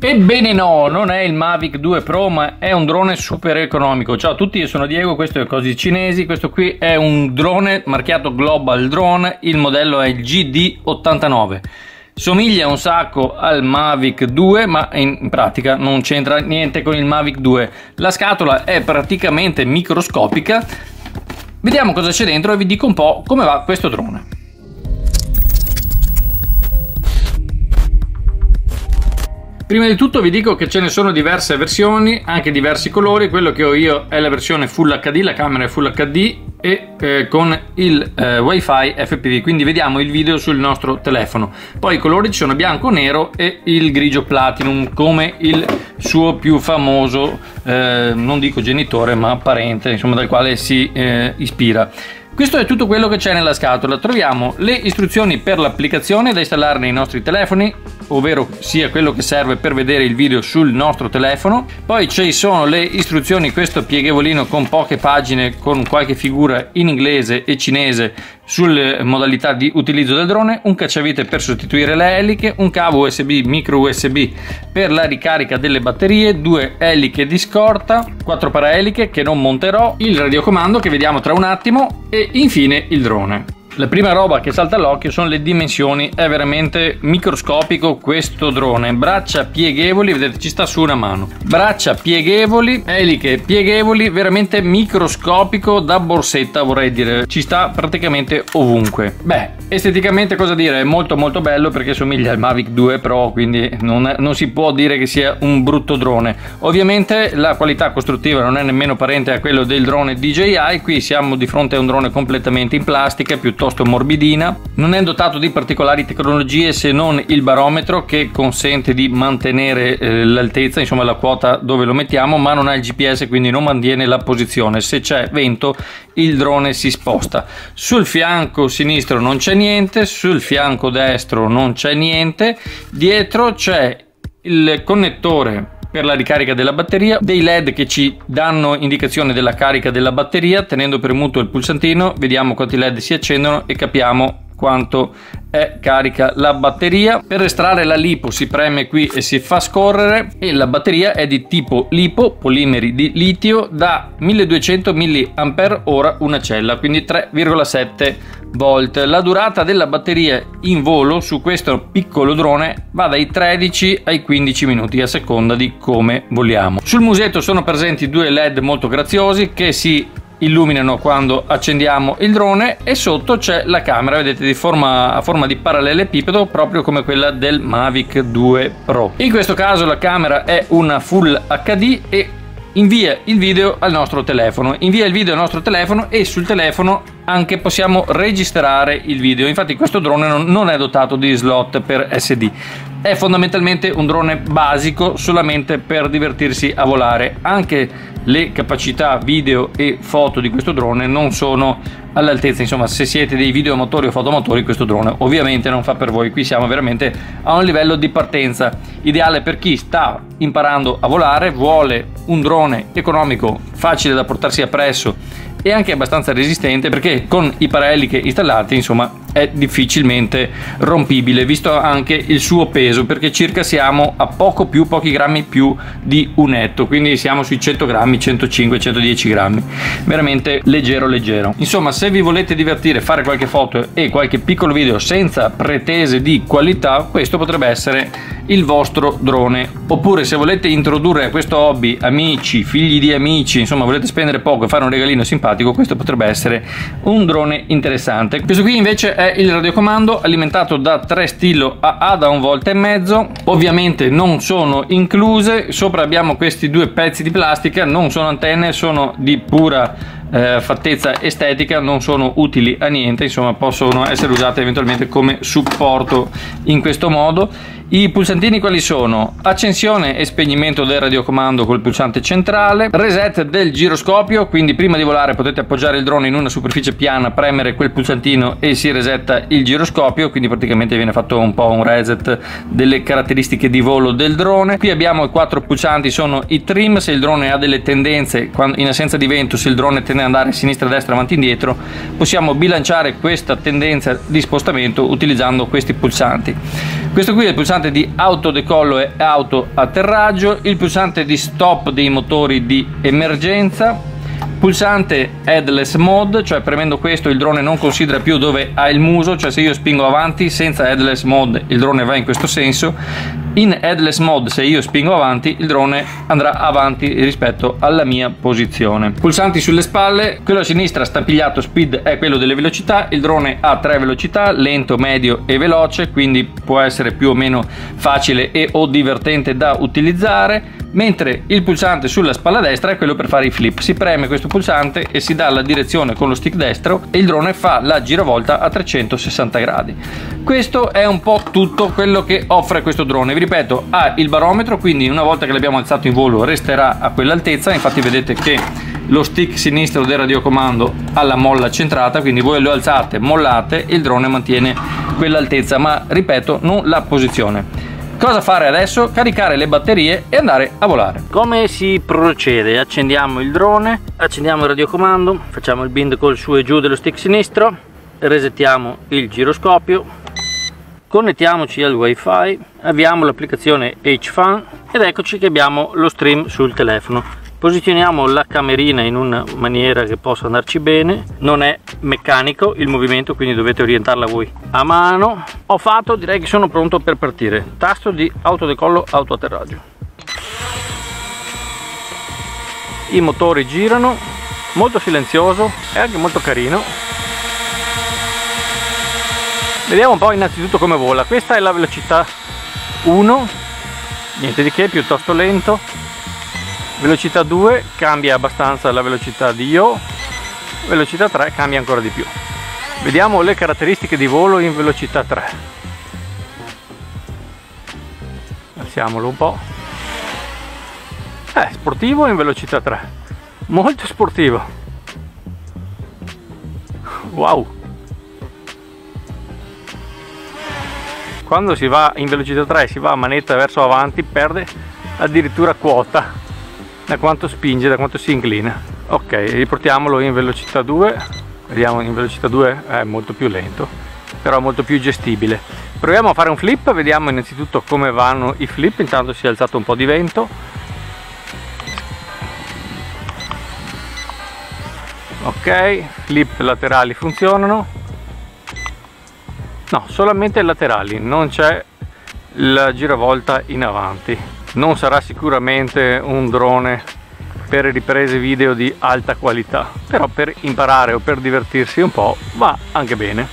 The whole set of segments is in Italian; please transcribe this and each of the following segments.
Ebbene no, non è il Mavic 2 Pro, ma è un drone super economico. Ciao a tutti, io sono Diego, questo è Cose Cinesi. Questo qui è un drone marchiato Global Drone, il modello è il GD89. Somiglia un sacco al Mavic 2, ma in pratica non c'entra niente con il Mavic 2. La scatola è praticamente microscopica. Vediamo cosa c'è dentro e vi dico un po' come va questo drone. Prima di tutto vi dico che ce ne sono diverse versioni, anche diversi colori. Quello che ho io è la versione Full HD, la camera è Full HD e con il Wi-Fi FPV, quindi vediamo il video sul nostro telefono. Poi i colori ci sono bianco, nero e il grigio platinum, come il suo più famoso, non dico genitore, ma parente, insomma, dal quale si ispira. Questo è tutto quello che c'è nella scatola. Troviamo le istruzioni per l'applicazione da installare nei nostri telefoni, ovvero sia quello che serve per vedere il video sul nostro telefono. Poi ci sono le istruzioni, questo pieghevolino con poche pagine, con qualche figura in inglese e cinese sulle modalità di utilizzo del drone, un cacciavite per sostituire le eliche, un cavo USB micro USB per la ricarica delle batterie, 2 eliche di scorta, 4 paraeliche che non monterò, il radiocomando che vediamo tra un attimo e infine il drone. La prima roba che salta all'occhio sono le dimensioni, è veramente microscopico questo drone. Braccia pieghevoli, vedete ci sta su una mano, braccia pieghevoli, eliche pieghevoli, veramente microscopico, da borsetta vorrei dire, ci sta praticamente ovunque. Beh, esteticamente cosa dire, è molto bello perché somiglia al Mavic 2 Pro, quindi non si può dire che sia un brutto drone. Ovviamente la qualità costruttiva non è nemmeno parente a quello del drone DJI, qui siamo di fronte a un drone completamente in plastica, piuttosto morbidina, non è dotato di particolari tecnologie se non il barometro che consente di mantenere l'altezza, insomma la quota dove lo mettiamo, ma non ha il GPS, quindi non mantiene la posizione. Se c'è vento il drone si sposta. Sul fianco sinistro non c'è niente, sul fianco destro non c'è niente, dietro c'è il connettore per la ricarica della batteria, dei LED che ci danno indicazione della carica della batteria. Tenendo premuto il pulsantino vediamo quanti LED si accendono e capiamo quanto è carica la batteria. Per estrarre la lipo si preme qui e si fa scorrere, e la batteria è di tipo lipo, polimeri di litio, da 1200 mAh una cella, quindi 3,7 volt. La durata della batteria in volo su questo piccolo drone va dai 13 ai 15 minuti a seconda di come voliamo. Sul musetto sono presenti 2 LED molto graziosi che si illuminano quando accendiamo il drone, e sotto c'è la camera, vedete, a forma di parallelepipedo, proprio come quella del Mavic 2 Pro. In questo caso la camera è una Full HD e invia il video al nostro telefono, e sul telefono anche possiamo registrare il video. Infatti questo drone non è dotato di slot per SD, è fondamentalmente un drone basico solamente per divertirsi a volare. Anche le capacità video e foto di questo drone non sono all'altezza, insomma se siete dei videoamatori o fotoamatori questo drone ovviamente non fa per voi. Qui siamo veramente a un livello di partenza ideale per chi sta imparando a volare, vuole un drone economico, facile da portarsi appresso e anche abbastanza resistente, perché con i paraeliche installati insomma è difficilmente rompibile, visto anche il suo peso, perché circa siamo a pochi grammi più di un etto, quindi siamo sui 100 grammi, 105, 110 grammi, veramente leggero. Insomma, se vi volete divertire, fare qualche foto e qualche piccolo video senza pretese di qualità, questo potrebbe essere il vostro drone. Oppure se volete introdurre a questo hobby amici, figli di amici, insomma volete spendere poco e fare un regalino simpatico, questo potrebbe essere un drone interessante. Questo qui invece è il radiocomando, alimentato da 3 stilo AA da 1,5 volt. Ovviamente non sono incluse, sopra abbiamo questi 2 pezzi di plastica, non sono antenne, sono di pura fattezza estetica, non sono utili a niente, insomma possono essere usate eventualmente come supporto in questo modo. I pulsantini quali sono? Accensione e spegnimento del radiocomando col pulsante centrale, reset del giroscopio, quindi prima di volare potete appoggiare il drone in una superficie piana, premere quel pulsantino e si resetta il giroscopio, quindi praticamente viene fatto un po' un reset delle caratteristiche di volo del drone. Qui abbiamo i 4 pulsanti, sono i trim, se il drone ha delle tendenze, in assenza di vento, se il drone tende ad andare a sinistra, a destra, avanti, indietro, possiamo bilanciare questa tendenza di spostamento utilizzando questi pulsanti. Questo qui è il pulsante di autodecollo e autoatterraggio, il pulsante di stop dei motori di emergenza, pulsante headless mode, cioè premendo questo il drone non considera più dove ha il muso, cioè se io spingo avanti senza headless mode il drone va in questo senso, in headless mode se io spingo avanti il drone andrà avanti rispetto alla mia posizione. Pulsanti sulle spalle, quello a sinistra stampigliato speed è quello delle velocità, il drone ha 3 velocità, lento, medio e veloce, quindi può essere più o meno facile e o divertente da utilizzare, mentre il pulsante sulla spalla destra è quello per fare i flip. Si preme questo pulsante e si dà la direzione con lo stick destro e il drone fa la giravolta a 360 gradi. Questo è un po' tutto quello che offre questo drone. Vi ripeto, ha il barometro, quindi una volta che l'abbiamo alzato in volo resterà a quell'altezza. Infatti vedete che lo stick sinistro del radiocomando ha la molla centrata, quindi voi lo alzate, mollate e il drone mantiene quell'altezza, ma ripeto, non la posizione. Cosa fare adesso? Caricare le batterie e andare a volare. Come si procede? Accendiamo il drone, accendiamo il radiocomando, facciamo il bind col su e giù dello stick sinistro, resettiamo il giroscopio, connettiamoci al wifi, avviamo l'applicazione HFan ed eccoci che abbiamo lo stream sul telefono. Posizioniamo la camerina in una maniera che possa andarci bene, non è meccanico il movimento, quindi dovete orientarla voi a mano. Ho fatto, direi che sono pronto per partire. Tasto di autodecollo, autoatterraggio. I motori girano, molto silenzioso e anche molto carino. Vediamo un po' innanzitutto come vola. Questa è la velocità 1, niente di che, piuttosto lento. Velocità 2 cambia abbastanza la velocità di io, velocità 3 cambia ancora di più. Vediamo le caratteristiche di volo in velocità 3. Alziamolo un po'. Sportivo in velocità 3, molto sportivo. Wow! Quando si va in velocità 3 si va a manetta verso avanti, perde addirittura quota da quanto spinge, da quanto si inclina. Ok, riportiamolo in velocità 2. Vediamo, in velocità 2 è molto più lento, però molto più gestibile. Proviamo a fare un flip, vediamo innanzitutto come vanno i flip. Intanto si è alzato un po' di vento. Ok, flip laterali funzionano. No, solamente laterali, non c'è la giravolta in avanti. Non sarà sicuramente un drone per riprese video di alta qualità, però per imparare o per divertirsi un po' va anche bene.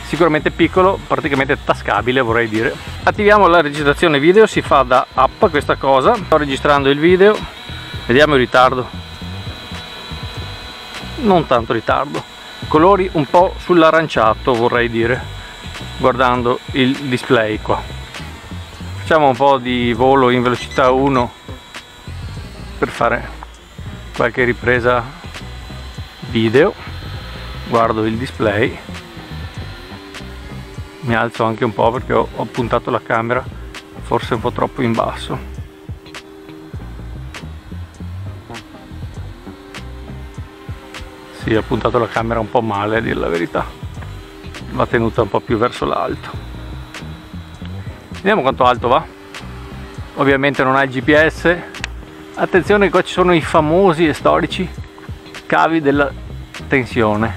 Sicuramente piccolo, praticamente tascabile vorrei dire. Attiviamo la registrazione video, si fa da app questa cosa. Sto registrando il video, vediamo il ritardo. Non tanto ritardo, colori un po' sull'aranciato vorrei dire, guardando il display qua. Facciamo un po' di volo in velocità 1 per fare qualche ripresa video. Guardo il display, mi alzo anche un po' perché ho puntato la camera forse un po' troppo in basso. Sì, ho puntato la camera un po' male, a dire la verità, va tenuta un po' più verso l'alto. Vediamo quanto alto va. Ovviamente non ha il GPS. Attenzione, qua ci sono i famosi e storici cavi della tensione.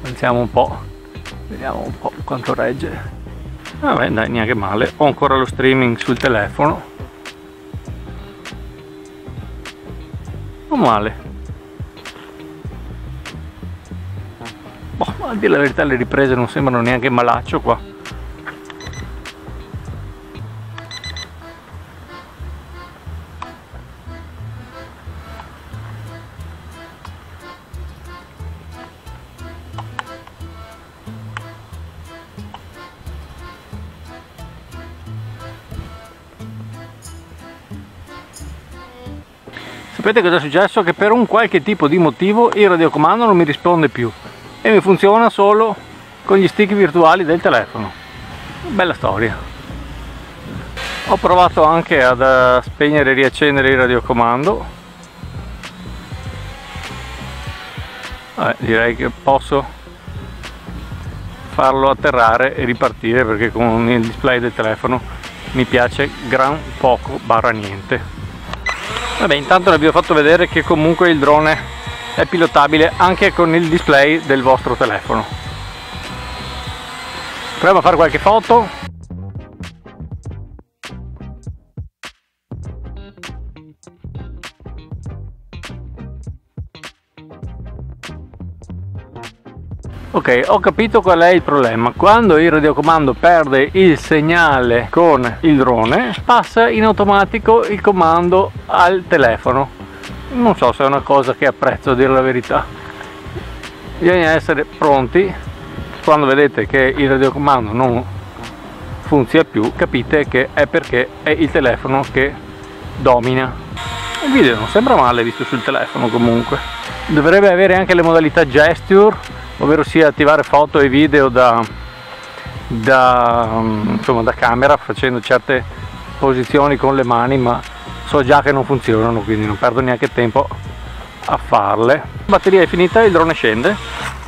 Alziamo un po', vediamo un po' quanto regge. Vabbè, dai, neanche male. Ho ancora lo streaming sul telefono. Non male. A dire la verità le riprese non sembrano neanche malaccio qua. Sapete cosa è successo? Che per un qualche tipo di motivo il radiocomando non mi risponde più e mi funziona solo con gli stick virtuali del telefono. Bella storia. Ho provato anche ad spegnere e riaccendere il radiocomando. Direi che posso farlo atterrare e ripartire, perché con il display del telefono mi piace gran poco barra niente. Vabbè, intanto vi ho fatto vedere che comunque il drone è pilotabile anche con il display del vostro telefono. Proviamo a fare qualche foto. Ok, ho capito qual è il problema. Quando il radiocomando perde il segnale con il drone, passa in automatico il comando al telefono. Non so se è una cosa che apprezzo, a dire la verità. Bisogna essere pronti. Quando vedete che il radiocomando non funziona più, capite che è perché è il telefono che domina. Il video non sembra male visto sul telefono comunque. Dovrebbe avere anche le modalità gesture, ovvero sia attivare foto e video da camera facendo certe posizioni con le mani, ma so già che non funzionano, quindi non perdo neanche tempo a farle. La batteria è finita, il drone scende,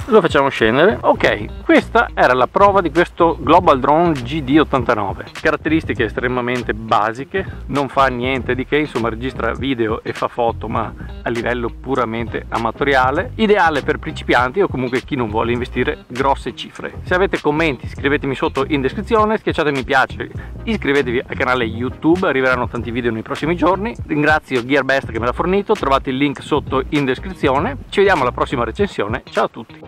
lo facciamo scendere. Ok, questa era la prova di questo Global Drone GD89. Caratteristiche estremamente basiche, non fa niente di che, insomma registra video e fa foto ma a livello puramente amatoriale, ideale per principianti o comunque chi non vuole investire grosse cifre. Se avete commenti scrivetemi sotto in descrizione, schiacciate mi piace, iscrivetevi al canale YouTube, arriveranno tanti video nei prossimi giorni. Ringrazio Gearbest che me l'ha fornito, trovate il link sotto in descrizione. Ci vediamo alla prossima recensione, ciao a tutti.